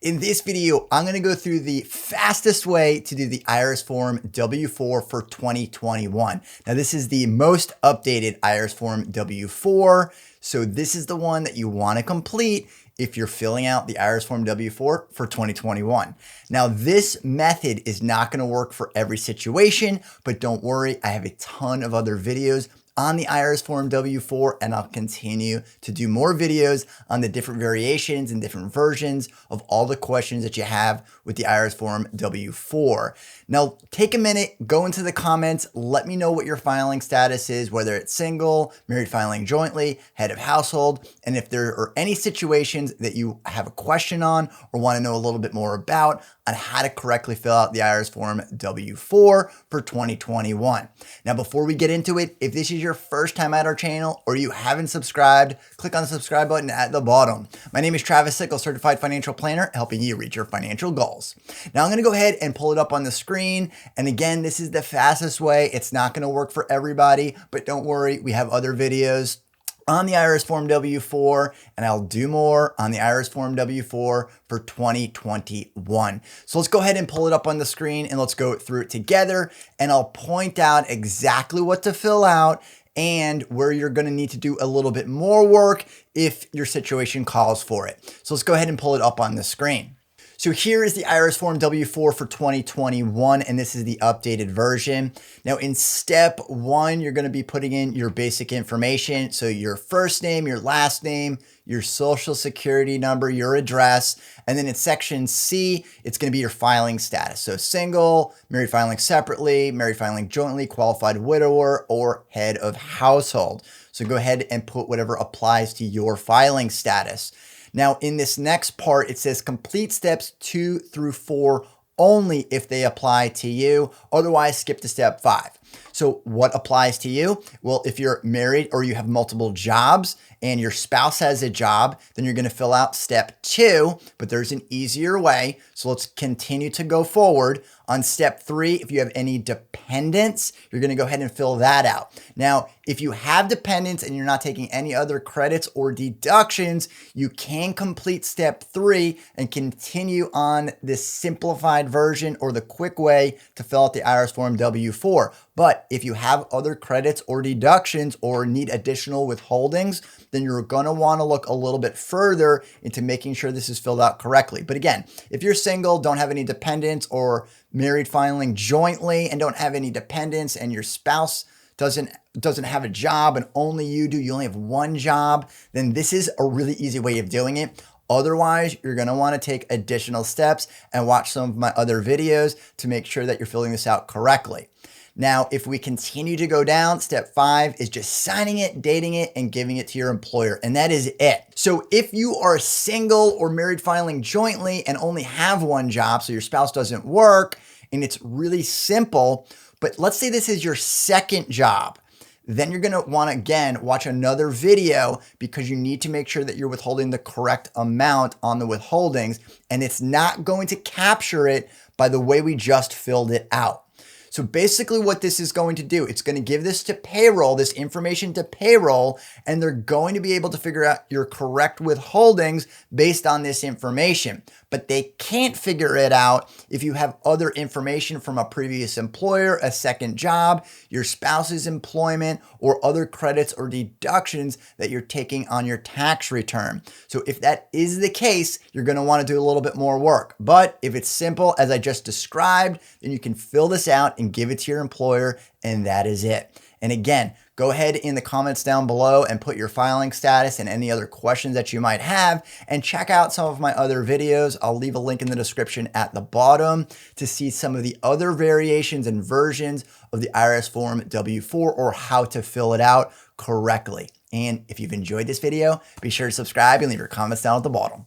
In this video, I'm going to go through the fastest way to do the IRS Form W4 for 2021. Now, this is the most updated IRS Form W4. So this is the one that you want to complete if you're filling out the IRS Form W4 for 2021. Now, this method is not going to work for every situation, but don't worry, I have a ton of other videos on the IRS Form W4, and I'll continue to do more videos on the different variations and different versions of all the questions that you have with the IRS Form W4. Now, take a minute, go into the comments, let me know what your filing status is, whether it's single, married filing jointly, head of household, and if there are any situations that you have a question on or want to know a little bit more about on how to correctly fill out the IRS Form W4 for 2021. Now, before we get into it, if this is your first time at our channel or you haven't subscribed, click on the subscribe button at the bottom. My name is Travis Sickle, Certified Financial Planner, helping you reach your financial goals. Now, I'm going to go ahead and pull it up on the screen. And again, this is the fastest way. It's not going to work for everybody, but don't worry, we have other videos on the IRS Form W4, and I'll do more on the IRS Form W4 for 2021. So let's go ahead and pull it up on the screen and let's go through it together, and I'll point out exactly what to fill out and where you're going to need to do a little bit more work if your situation calls for it. So let's go ahead and pull it up on the screen. So here is the IRS Form W4 for 2021, and this is the updated version. Now in step 1, you're going to be putting in your basic information. So your first name, your last name, your social security number, your address, and then in section C, it's going to be your filing status. So single, married filing separately, married filing jointly, qualified widower, or head of household. So go ahead and put whatever applies to your filing status. Now, in this next part, it says complete steps 2 through 4 only if they apply to you. Otherwise, skip to step 5. So what applies to you? Well, if you're married or you have multiple jobs and your spouse has a job, then you're going to fill out step 2, but there's an easier way. So let's continue to go forward. On step 3, if you have any dependents, you're going to go ahead and fill that out. Now, if you have dependents and you're not taking any other credits or deductions, you can complete step 3 and continue on this simplified version or the quick way to fill out the IRS Form W4. But if you have other credits or deductions or need additional withholdings, then you're going to want to look a little bit further into making sure this is filled out correctly. But again, if you're single, don't have any dependents, or married filing jointly and don't have any dependents, and your spouse doesn't have a job and only you do, you only have one job, then this is a really easy way of doing it. Otherwise, you're going to want to take additional steps and watch some of my other videos to make sure that you're filling this out correctly. Now, if we continue to go down, step 5 is just signing it, dating it, and giving it to your employer. And that is it. So if you are single or married filing jointly and only have one job, so your spouse doesn't work, and it's really simple, but let's say this is your second job, then you're going to want to, again, watch another video because you need to make sure that you're withholding the correct amount on the withholdings, and it's not going to capture it by the way we just filled it out. So basically what this is going to do, it's going to give this to payroll, this information to payroll, and they're going to be able to figure out your correct withholdings based on this information. But they can't figure it out if you have other information from a previous employer, a second job, your spouse's employment, or other credits or deductions that you're taking on your tax return. So if that is the case, you're going to want to do a little bit more work. But if it's simple, as I just described, then you can fill this out and give it to your employer, and that is it. And again, go ahead in the comments down below and put your filing status and any other questions that you might have, and check out some of my other videos. I'll leave a link in the description at the bottom to see some of the other variations and versions of the IRS Form W4 or how to fill it out correctly. And if you've enjoyed this video, be sure to subscribe and leave your comments down at the bottom.